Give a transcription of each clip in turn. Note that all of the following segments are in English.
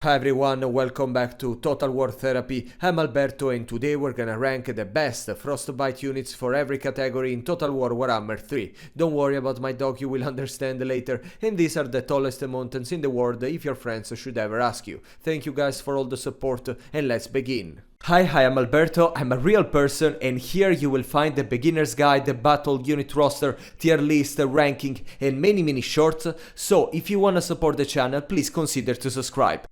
Hi everyone, welcome back to Total War Therapy. I'm Alberto and today we're gonna rank the best Frostbite units for every category in Total War Warhammer 3. Don't worry about my dog, you will understand later. And these are the tallest mountains in the world if your friends should ever ask you. Thank you guys for all the support and let's begin. Hi, I'm Alberto, I'm a real person and here you will find the beginner's guide, the battle unit roster, tier list, ranking and many shorts. So if you wanna support the channel, please consider to subscribe.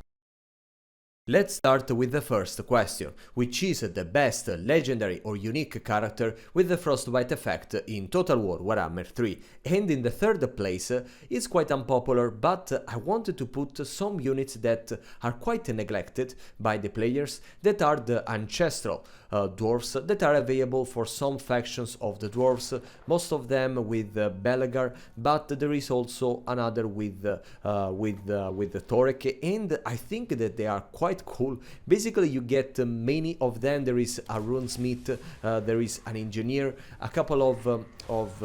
Let's start with the first question, which is the best legendary or unique character with the Frostbite effect in Total War Warhammer 3. And in the third place, it's quite unpopular, but I wanted to put some units that are quite neglected by the players, that are the ancestral dwarves that are available for some factions of the dwarves, most of them with Belegar, but there is also another with the Torek, and I think that they are quite cool. Basically you get many of them. There is a runesmith, there is an engineer, a couple of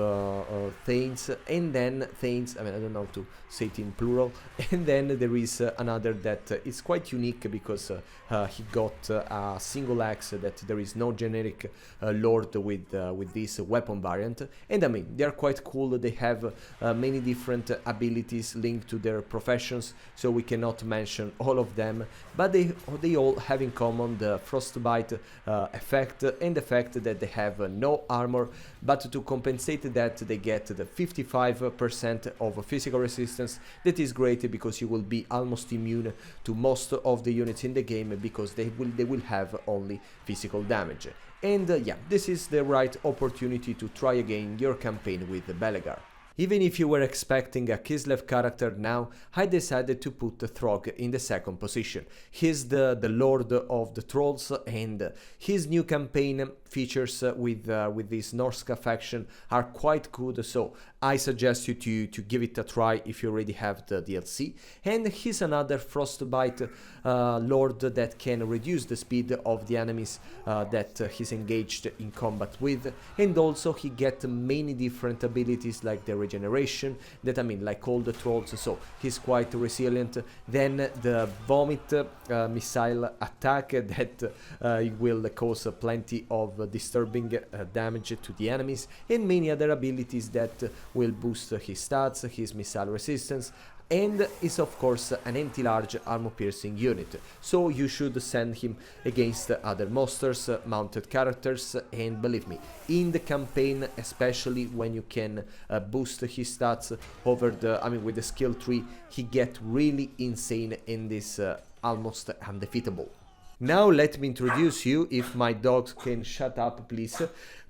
thanes, and then thanes, I don't know how to say it in plural, and then there is another that is quite unique because he got a single axe, that there is no generic lord with this weapon variant, and I mean they are quite cool. They have many different abilities linked to their professions, so we cannot mention all of them, but they all have in common the Frostbite effect and the fact that they have no armor, but to compensate that they get the 55% of physical resistance. That is great because you will be almost immune to most of the units in the game because they will have only physical damage. And yeah, this is the right opportunity to try again your campaign with Belegar. Even if you were expecting a Kislev character now, I decided to put Throg in the second position. He's the lord of the trolls, and his new campaign features with this Norska faction are quite good, so I suggest you to give it a try if you already have the DLC. And he's another Frostbite lord that can reduce the speed of the enemies that he's engaged in combat with, and also he gets many different abilities like the regeneration, that I mean like all the trolls, so he's quite resilient. Then the vomit missile attack that will cause plenty of disturbing damage to the enemies, and many other abilities that will boost his stats, his missile resistance, and is of course an anti-large armor-piercing unit, so you should send him against other monsters, mounted characters, and believe me, in the campaign, especially when you can boost his stats over with the skill tree, he get really insane in this almost undefeatable. Now let me introduce you, if my dogs can shut up please,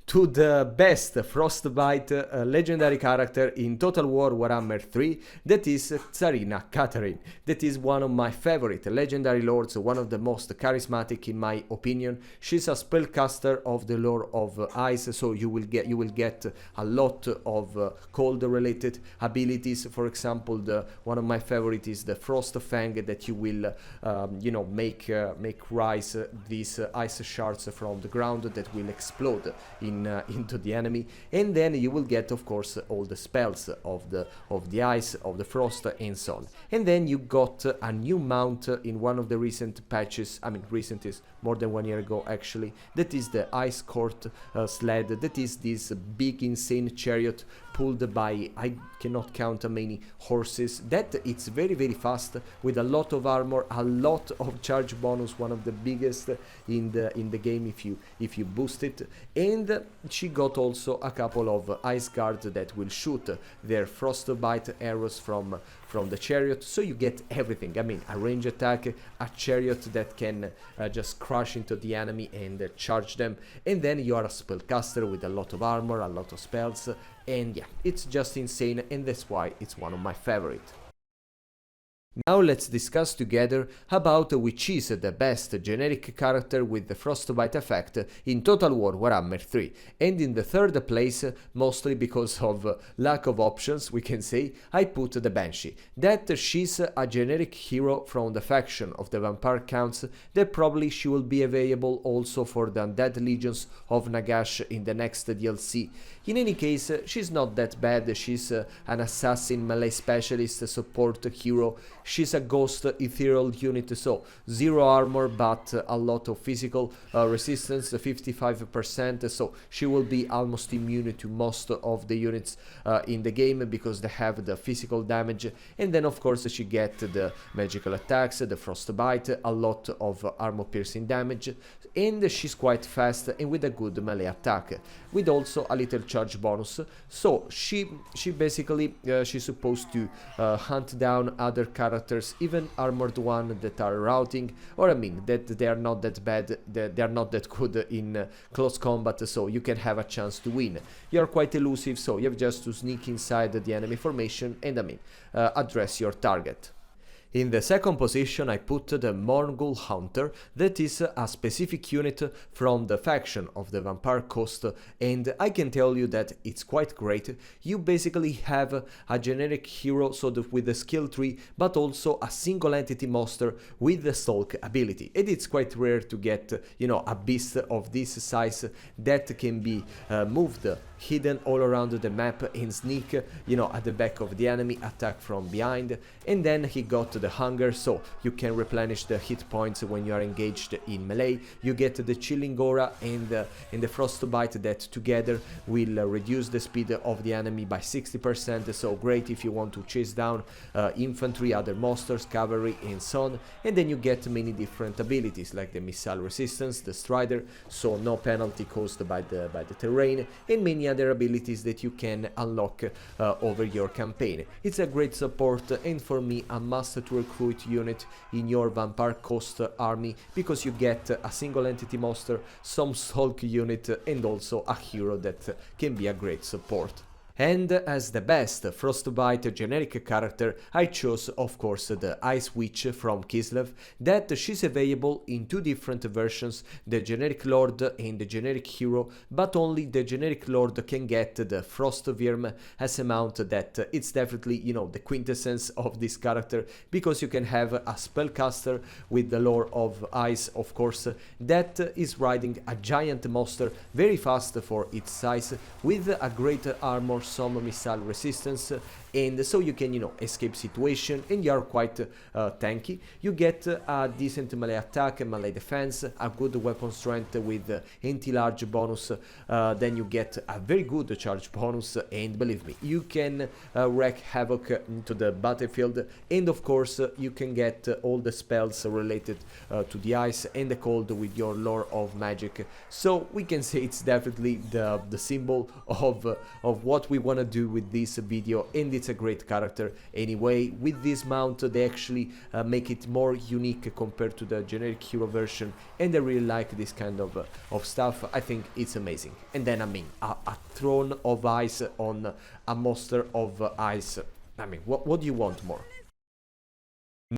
to the best Frostbite legendary character in Total War Warhammer 3, that is Tsarina Catherine. That is one of my favorite legendary lords, one of the most charismatic in my opinion. She's a spellcaster of the lore of ice, so you will get a lot of cold related abilities. For example, one of my favorite is the Frost Fang, that you will make rise these ice shards from the ground that will explode into the enemy, and then you will get of course all the spells of the ice, of the frost, and so on. And then you got a new mount in one of the recent patches, recent is more than 1 year ago actually, that is the Ice Court sled. That is this big insane chariot pulled by, I cannot count how many horses, that it's very fast with a lot of armor, a lot of charge bonus, one of the biggest in the game if you boost it. And she got also a couple of ice guards that will shoot their frostbite arrows from the chariot, so you get everything. A range attack, a chariot that can just crash into the enemy and charge them, and then you are a spellcaster with a lot of armor, a lot of spells, and yeah, it's just insane, and that's why it's one of my favorite. Now let's discuss together about which is the best generic character with the Frostbite effect in Total War Warhammer 3, and in the third place, mostly because of lack of options we can say, I put the Banshee. That she's a generic hero from the faction of the Vampire Counts, that probably she will be available also for the Undead Legions of Nagash in the next DLC. In any case, she's not that bad, she's an assassin melee specialist support hero, she's a ghost ethereal unit, so 0 armor but a lot of physical resistance, 55%, so she will be almost immune to most of the units in the game because they have the physical damage. And then of course she get the magical attacks, the Frostbite, a lot of armor piercing damage, and she's quite fast and with a good melee attack, with also a little charge bonus. So she basically she's supposed to hunt down other characters, even armored one that are routing, or I mean that they are not that bad, they are not that good in close combat, so you can have a chance to win. You're quite elusive, so you have just to sneak inside the enemy formation and I mean address your target. In the second position I put the Morgul Hunter, that is a specific unit from the faction of the Vampire Coast, and I can tell you that it's quite great. You basically have a generic hero so with the skill tree, but also a single entity monster with the Stalk ability, and it's quite rare to get, you know, a beast of this size that can be moved, hidden all around the map and sneak, you know, at the back of the enemy, attack from behind. And then he got the hunger, so you can replenish the hit points when you are engaged in melee. You get the chilling aura and the frostbite that together will reduce the speed of the enemy by 60%, so great if you want to chase down infantry, other monsters, cavalry and so on. And then you get many different abilities like the missile resistance, the strider, so no penalty caused by the terrain, and many other abilities that you can unlock over your campaign. It's a great support and for me a must to recruit unit in your Vampire Coast army, because you get a single entity monster, some Stalk unit and also a hero that can be a great support. And as the best Frostbite generic character, I chose of course the Ice Witch from Kislev, that she's available in two different versions, the generic Lord and the generic Hero, but only the generic Lord can get the Frost Wyrm as a mount, that it's definitely, you know, the quintessence of this character, because you can have a spellcaster with the lore of Ice, of course, that is riding a giant monster, very fast for its size, with a great armor, some missile resistance, and so you can, you know, escape situation, and you are quite tanky. You get a decent melee attack, melee defense, a good weapon strength with anti-large bonus, then you get a very good charge bonus, and believe me, you can wreak havoc into the battlefield, and of course you can get all the spells related to the ice and the cold with your lore of magic. So we can say it's definitely the symbol of what we want to do with this video, and it's a great character. Anyway, with this mount they actually make it more unique compared to the generic hero version, and I really like this kind of stuff. I think it's amazing. And then I mean a throne of ice on a monster of ice, I mean what do you want more?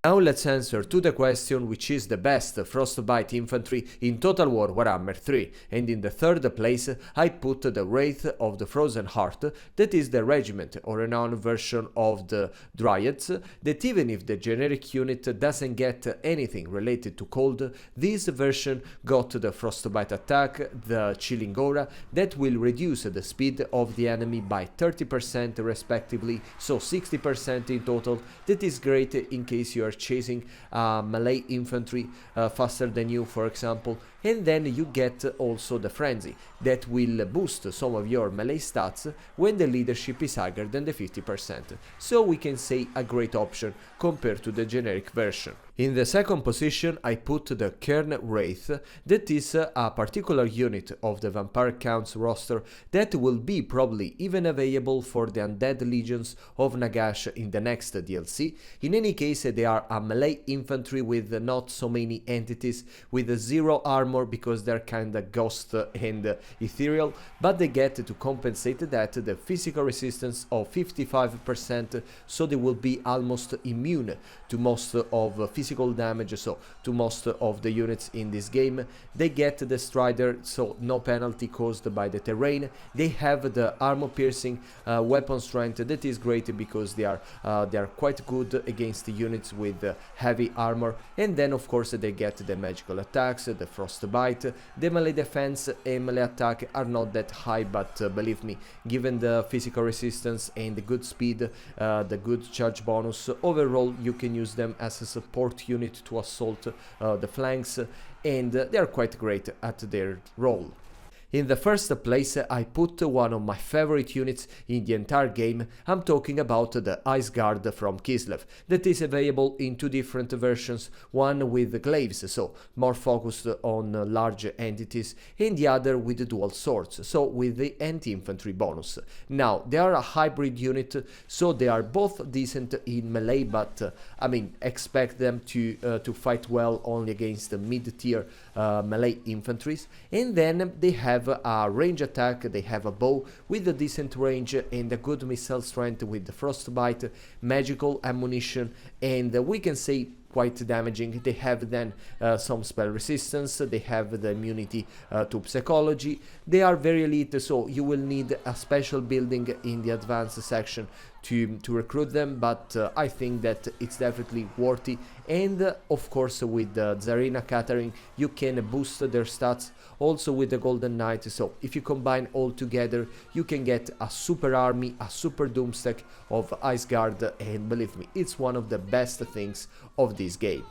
Now let's answer to the question which is the best Frostbite infantry in Total War Warhammer 3, and in the third place I put the Wraith of the Frozen Heart, that is the regiment or renowned version of the Dryads, that even if the generic unit doesn't get anything related to cold, this version got the Frostbite attack, the Chilling Aura, that will reduce the speed of the enemy by 30% respectively, so 60% in total. That is great in case you are chasing melee infantry faster than you, for example. And then you get also the Frenzy, that will boost some of your melee stats when the leadership is higher than the 50%. So we can say a great option compared to the generic version. In the second position I put the Kern Wraith, that is a particular unit of the Vampire Counts roster that will be probably even available for the Undead Legions of Nagash in the next DLC. In any case, they are a melee infantry with not so many entities, with 0 armor because they're kinda ghost and ethereal, but they get to compensate that the physical resistance of 55%, so they will be almost immune to most of physical physical damage, so to most of the units in this game. They get the Strider, so no penalty caused by the terrain. They have the armor piercing weapon strength, that is great because they are quite good against the units with heavy armor. And then of course they get the magical attacks, the Frostbite. The melee defense and melee attack are not that high, but believe me, given the physical resistance and the good speed, the good charge bonus, overall you can use them as a support unit to assault the flanks, and they are quite great at their role. In the first place, I put one of my favorite units in the entire game. I'm talking about the Ice Guard from Kislev, that is available in two different versions, one with glaives, so more focused on large entities, and the other with dual swords, so with the anti-infantry bonus. Now, they are a hybrid unit, so they are both decent in melee, but I mean, expect them to fight well only against the mid-tier melee infantries. And then they have a range attack, they have a bow with a decent range and a good missile strength with the Frostbite, magical ammunition, and we can say quite damaging. They have then some spell resistance, they have the immunity to psychology. They are very elite, so you will need a special building in the advanced section to recruit them, but I think that it's definitely worthy. And of course with the Tsarina Catering you can boost their stats also with the Golden Knight, so if you combine all together you can get a super army, a super doomstack of Ice Guard, and believe me, it's one of the best things of this game.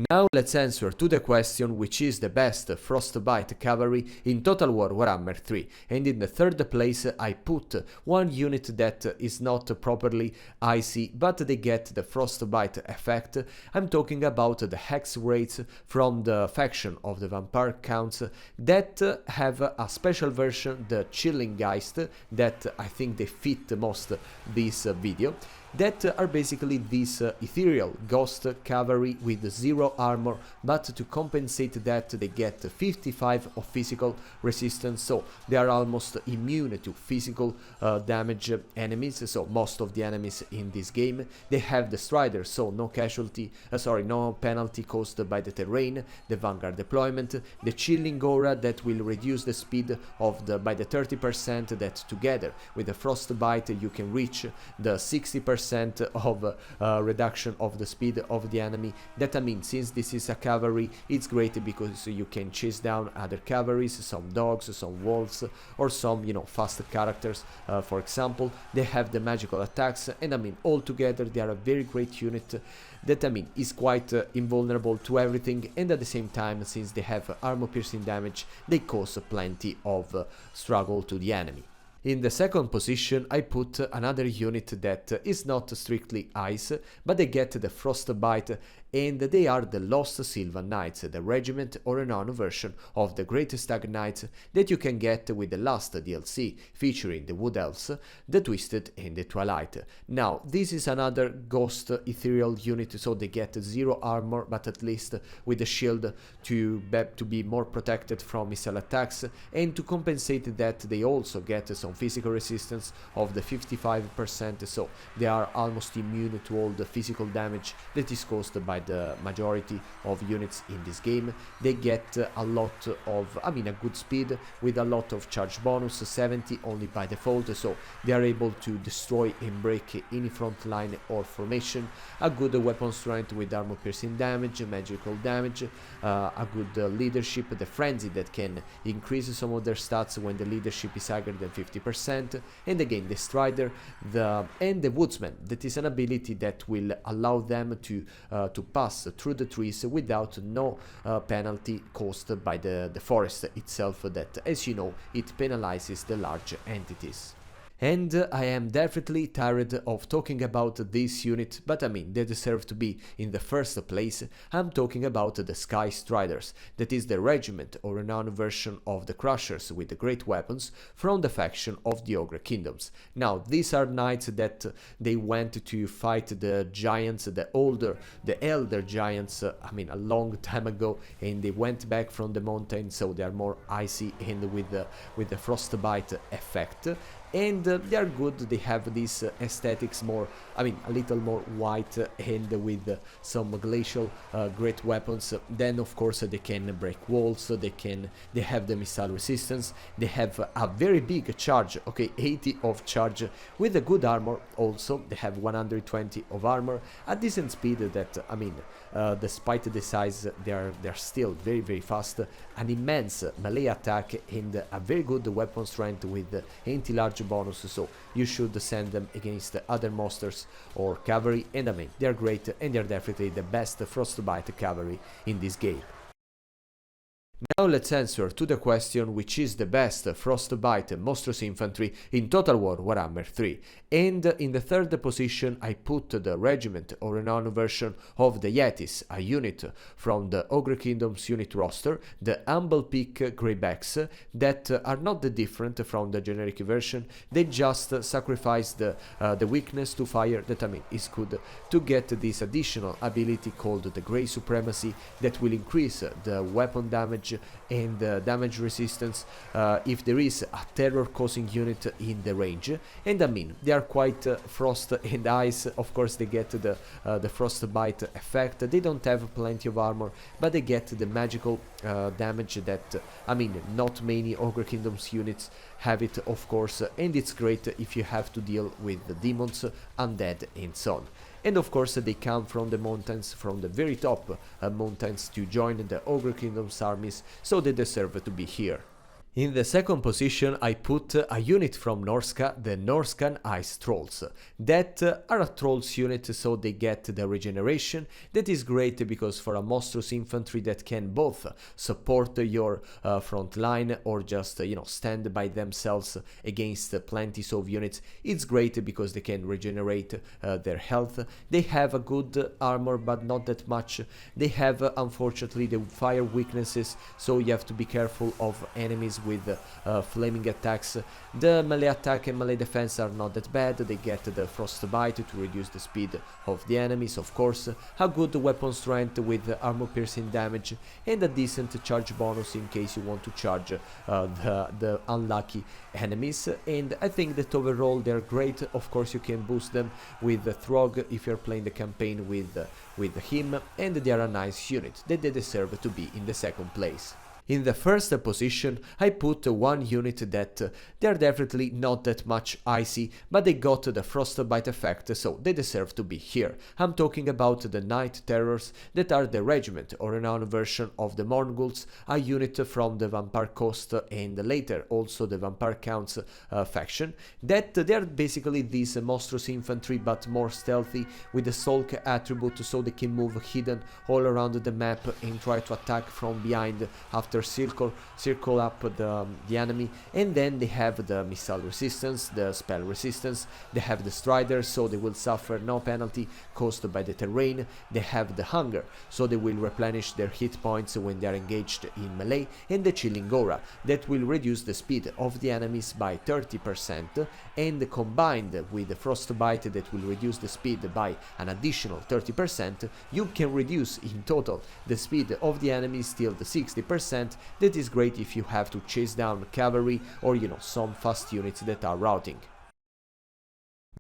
Now let's answer to the question which is the best Frostbite cavalry in Total War Warhammer 3, and in the third place I put one unit that is not properly icy, but they get the Frostbite effect. I'm talking about the Hex Wraiths from the faction of the Vampire Counts that have a special version, the Chilling Geist, that I think they fit the most this video, that are basically these ethereal ghost cavalry with 0 armor, but to compensate that they get 55 of physical resistance, so they are almost immune to physical damage enemies, so most of the enemies in this game. They have the Strider, so no no penalty caused by the terrain, the Vanguard deployment, the Chilling Aura that will reduce the speed of by the 30%, that together with the Frostbite you can reach the 60% of reduction of the speed of the enemy. That I mean, since this is a cavalry, it's great because you can chase down other cavalries, some dogs, some wolves, or some, you know, fast characters, for example. They have the magical attacks, and I mean, all together they are a very great unit that, I mean, is quite invulnerable to everything, and at the same time, since they have armor piercing damage, they cause plenty of struggle to the enemy. In the second position I put another unit that is not strictly ice, but they get the Frostbite, and they are the Lost Sylvan Knights, the regiment or renowned version of the Great Stag Knights that you can get with the last DLC featuring the Wood Elves, the Twisted and the Twilight. Now, this is another ghost ethereal unit, so they get 0 armor, but at least with a shield to be more protected from missile attacks, and to compensate that they also get some physical resistance of the 55%, so they are almost immune to all the physical damage that is caused by the majority of units in this game. They get a lot of, I mean, a good speed with a lot of charge bonus, 70 only by default, so they are able to destroy and break any front line or formation. A good weapon strength with armor piercing damage, magical damage, a good leadership, the frenzy that can increase some of their stats when the leadership is higher than 50%, and again the Strider, and the Woodsman, that is an ability that will allow them to pass through the trees without no penalty caused by the forest itself, that, as you know, it penalizes the large entities. And I am definitely tired of talking about this unit, but I mean, they deserve to be in the first place. I'm talking about the Sky Striders, that is the regiment or renowned version of the Crushers with the great weapons from the faction of the Ogre Kingdoms. Now, these are knights that they went to fight the giants, the elder giants, I mean, a long time ago, and they went back from the mountain, so they are more icy and with the frostbite effect. and they are good. They have these aesthetics more, I mean, a little more white and with some glacial great weapons. Then of course they can break walls, they have the missile resistance, they have a very big charge, okay, 80 of charge with a good armor also. They have 120 of armor, a decent speed that, I mean, despite the size, they're still very fast, an immense melee attack and a very good weapon strength with anti-large bonus, so you should send them against other monsters or cavalry, and I mean, they're great and they're definitely the best Frostbite cavalry in this game. Now let's answer to the question which is the best Frostbite Monstrous Infantry in Total War Warhammer 3. And in the third position I put the regiment or renowned version of the Yetis, a unit from the Ogre Kingdom's unit roster, the Humble Peak Greybacks, that are not that different from the generic version. They just sacrifice the weakness to fire, that I mean is good to get this additional ability called the Grey Supremacy that will increase the weapon damage and damage resistance if there is a terror causing unit in the range. And I mean, they are quite frost and ice. Of course they get the frostbite effect. They don't have plenty of armor, but they get the magical damage that, I mean, not many Ogre Kingdoms units have it, of course, and it's great if you have to deal with the demons, undead and so on. And of course they come from the mountains, from the very top mountains, to join the Ogre Kingdom's armies, so they deserve to be here. In the second position I put a unit from Norska, the Norskan Ice Trolls, that are a Trolls unit, so they get the regeneration. That is great because for a Monstrous Infantry that can both support your front line or just, you know, stand by themselves against plenty of units, it's great because they can regenerate their health. They have a good armor but not that much. They have unfortunately the fire weaknesses, so you have to be careful of enemies with flaming attacks. The melee attack and melee defense are not that bad. They get the frostbite to reduce the speed of the enemies, of course, a good weapon strength with armor piercing damage, and a decent charge bonus in case you want to charge the unlucky enemies. And I think that overall they're great. Of course you can boost them with Throg if you're playing the campaign with him, and they are a nice unit that they deserve to be in the second place. In the first position I put one unit that they're definitely not that much icy, but they got the frostbite effect, so they deserve to be here. I'm talking about the Night Terrors, that are the regiment or renowned version of the Morngulls, a unit from the Vampire Coast and later also the Vampire Counts faction, that they're basically these Monstrous Infantry but more stealthy with the Sulk attribute, so they can move hidden all around the map and try to attack from behind after circle up the enemy. And then they have the missile resistance, the spell resistance, they have the Strider, so they will suffer no penalty caused by the terrain. They have the Hunger, so they will replenish their hit points when they are engaged in melee, and the Chilling Aura, that will reduce the speed of the enemies by 30%, and combined with the Frostbite that will reduce the speed by an additional 30%, you can reduce in total the speed of the enemies till the 60%. That is great if you have to chase down cavalry or, you know, some fast units that are routing.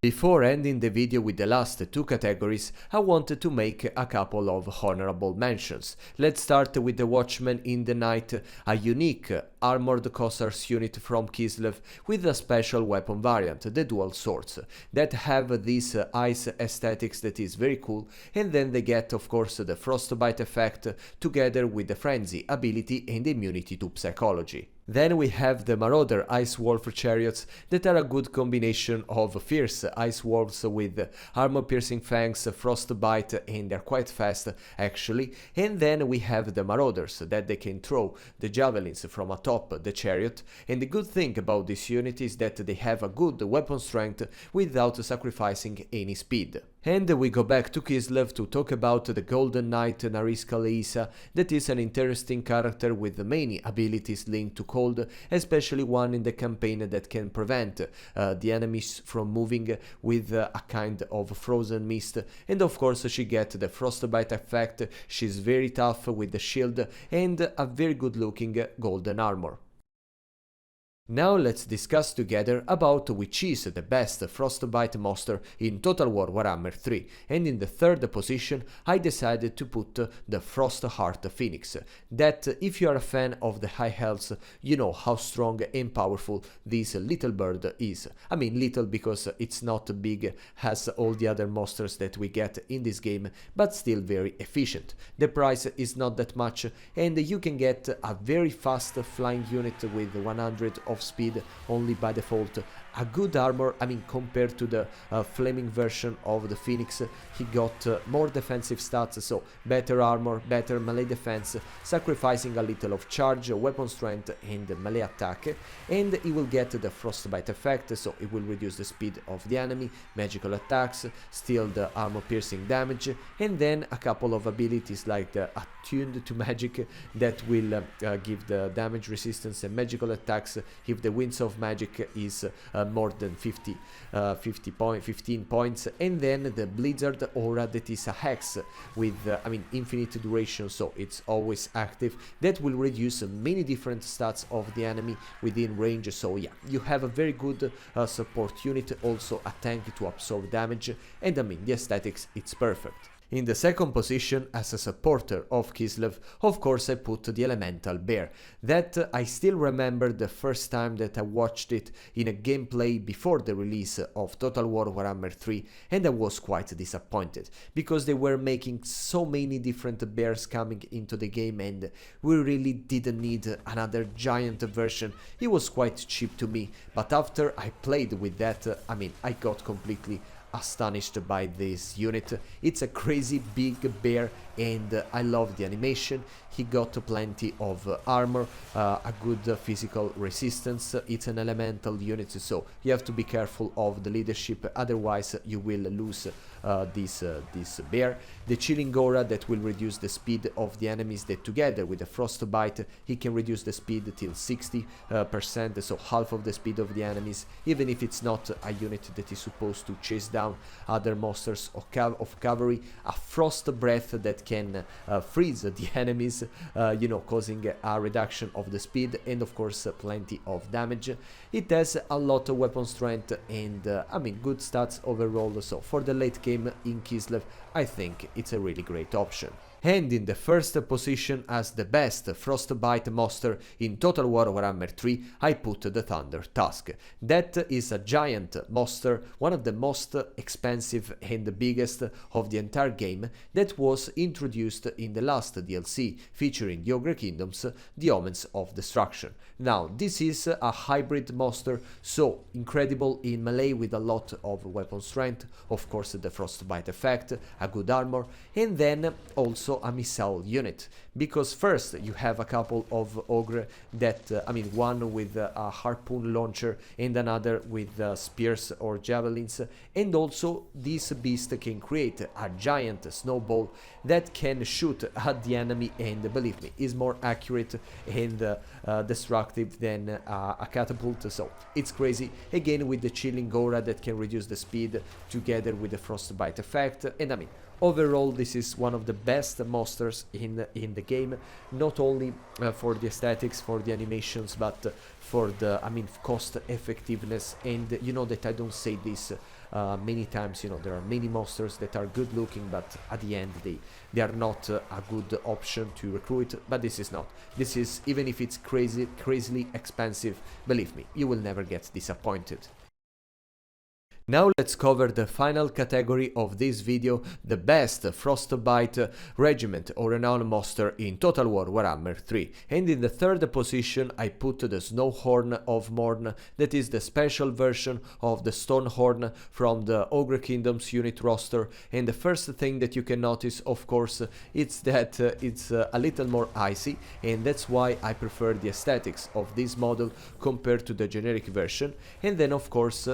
Before ending the video with the last two categories, I wanted to make a couple of honorable mentions. Let's start with the Watchman in the Night, a unique armored Cossars unit from Kislev with a special weapon variant, the dual swords, that have this ice aesthetics that is very cool, and then they get of course the frostbite effect together with the frenzy ability and immunity to psychology. Then we have the Marauder Ice Wolf chariots that are a good combination of fierce ice wolves with armor-piercing fangs, frostbite, and they're quite fast actually. And then we have the Marauders that they can throw the javelins from atop the chariot, and the good thing about this unit is that they have a good weapon strength without sacrificing any speed. And we go back to Kislev to talk about the Golden Knight Nariska Leisa, that is an interesting character with many abilities linked to cold, especially one in the campaign that can prevent the enemies from moving with a kind of frozen mist, and of course she gets the frostbite effect. She's very tough with the shield and a very good looking golden armor. Now let's discuss together about which is the best Frostbite monster in Total War Warhammer 3, and in the third position I decided to put the Frostheart Phoenix, that if you are a fan of the high health, you know how strong and powerful this little bird is. I mean little because it's not big as all the other monsters that we get in this game, but still very efficient. The price is not that much and you can get a very fast flying unit with 100 of speed only by default, a good armor. I mean, compared to the flaming version of the Phoenix, he got more defensive stats, so better armor, better melee defense, sacrificing a little of charge, weapon strength and melee attack, and he will get the Frostbite effect, so it will reduce the speed of the enemy, magical attacks, steal the armor piercing damage, and then a couple of abilities like the attuned to magic that will give the damage resistance and magical attacks if the winds of magic is more than 15 points, and then the blizzard aura that is a hex with I mean infinite duration, so it's always active, that will reduce many different stats of the enemy within range. So yeah, you have a very good support unit, also a tank to absorb damage, and I mean the aesthetics, it's perfect. In the second position, as a supporter of Kislev, of course I put the Elemental Bear, that I still remember the first time that I watched it in a gameplay before the release of Total War Warhammer 3, and I was quite disappointed, because they were making so many different bears coming into the game and we really didn't need another giant version. It was quite cheap to me, but after I played with that, I mean I got completely astonished by this unit. It's a crazy big bear and I love the animation. He got plenty of armor, a good physical resistance. It's an elemental unit, so you have to be careful of the leadership, otherwise you will lose this bear. The Chilling Aura that will reduce the speed of the enemies, that together with the Frostbite he can reduce the speed till 60%, so half of the speed of the enemies, even if it's not a unit that is supposed to chase down other monsters of cavalry. A Frost Breath that can freeze the enemies, you know, causing a reduction of the speed and of course plenty of damage. It has a lot of weapon strength and I mean good stats overall, so for the late game in Kislev I think it's a really great option. And in the first position as the best Frostbite monster in Total War Warhammer 3, I put the Thunder Tusk. That is a giant monster, one of the most expensive and the biggest of the entire game, that was introduced in the last DLC featuring the Ogre Kingdoms, the Omens of Destruction. Now, this is a hybrid monster, so incredible in melee with a lot of weapon strength, of course the Frostbite effect, a good armor, and then also a missile unit, because first you have a couple of ogre that I mean one with a harpoon launcher and another with spears or javelins, and also this beast can create a giant snowball that can shoot at the enemy, and believe me, is more accurate and destructive than a catapult, so it's crazy. Again with the Chilling Aura that can reduce the speed together with the Frostbite effect, and I mean overall this is one of the best monsters in the game, not only for the aesthetics, for the animations, but for the I mean cost effectiveness. And you know that I don't say this many times, you know, there are many monsters that are good looking, but at the end they are not a good option to recruit, but this is not. This is, even if it's crazily expensive, believe me, you will never get disappointed. Now let's cover the final category of this video, the best Frostbite regiment or renowned monster in Total War Warhammer 3. And in the third position I put the Snowhorn of Morn, that is the special version of the Stonehorn from the Ogre Kingdoms unit roster. And the first thing that you can notice, of course, it's that it's a little more icy, and that's why I prefer the aesthetics of this model compared to the generic version. And then of course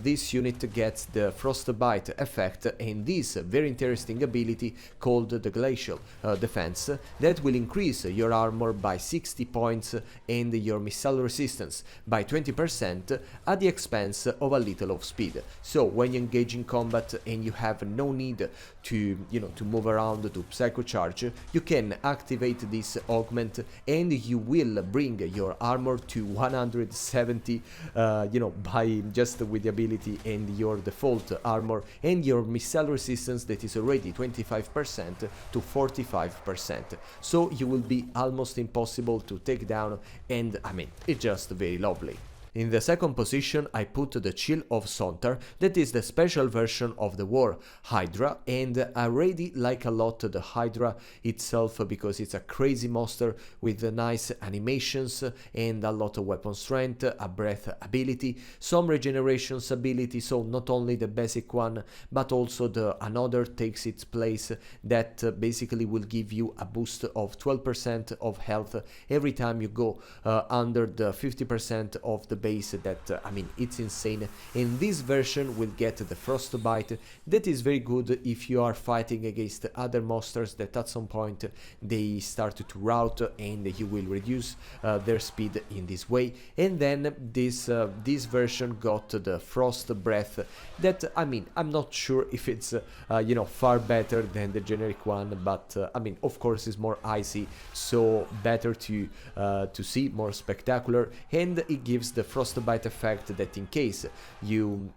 this this unit gets the Frostbite effect and this very interesting ability called the Glacial Defense that will increase your armor by 60 points and your missile resistance by 20% at the expense of a little of speed. So when you engage in combat and you have no need to move around to psycho charge, you can activate this augment and you will bring your armor to 170 by just with the ability and your default armor, and your missile resistance that is already 25% to 45%. So you will be almost impossible to take down, and I mean, it's just very lovely. In the second position I put the Chill of Sontar, that is the special version of the War Hydra, and I really like a lot the Hydra itself because it's a crazy monster with nice animations and a lot of weapon strength, a breath ability, some regenerations ability, so not only the basic one but also the another takes its place that basically will give you a boost of 12% of health every time you go under the 50% of the base. That I mean, it's insane. And this version will get the Frostbite that is very good if you are fighting against other monsters that at some point they start to rout and you will reduce their speed in this way. And then this version got the Frost Breath that I mean, I'm not sure if it's far better than the generic one, but I mean, of course it's more icy, so better to see, more spectacular, and it gives the Frostbite effect that in case you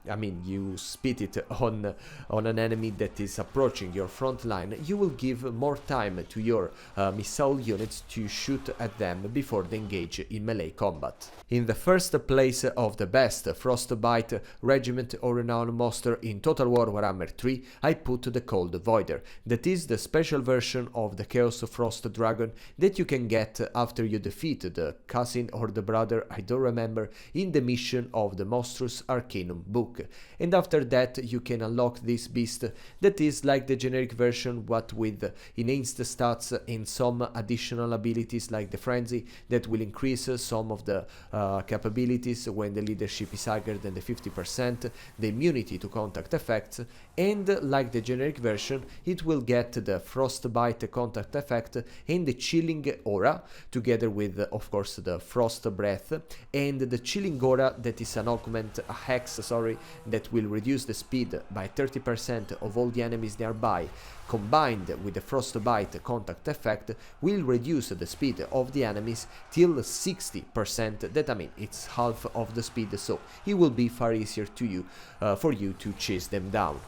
spit it on an enemy that is approaching your front line, you will give more time to your missile units to shoot at them before they engage in melee combat. In the first place of the best Frostbite Regiment or Renown monster in Total War Warhammer 3, I put the Cold Voider, that is the special version of the Chaos Frost Dragon that you can get after you defeat the cousin or the brother, I don't remember, in the mission of the Monstrous Arcanum book. And after that you can unlock this beast that is like the generic version but with enhanced stats and some additional abilities like the Frenzy that will increase some of the capabilities when the leadership is higher than the 50%, the immunity to contact effects, and like the generic version it will get the Frostbite contact effect and the Chilling Aura together with of course the Frost Breath, and the Chilling Aura that is an augment, a hex, that will reduce the speed by 30% of all the enemies nearby, combined with the Frostbite contact effect will reduce the speed of the enemies till 60%, that I mean it's half of the speed, so it will be far easier to you for you to chase them down.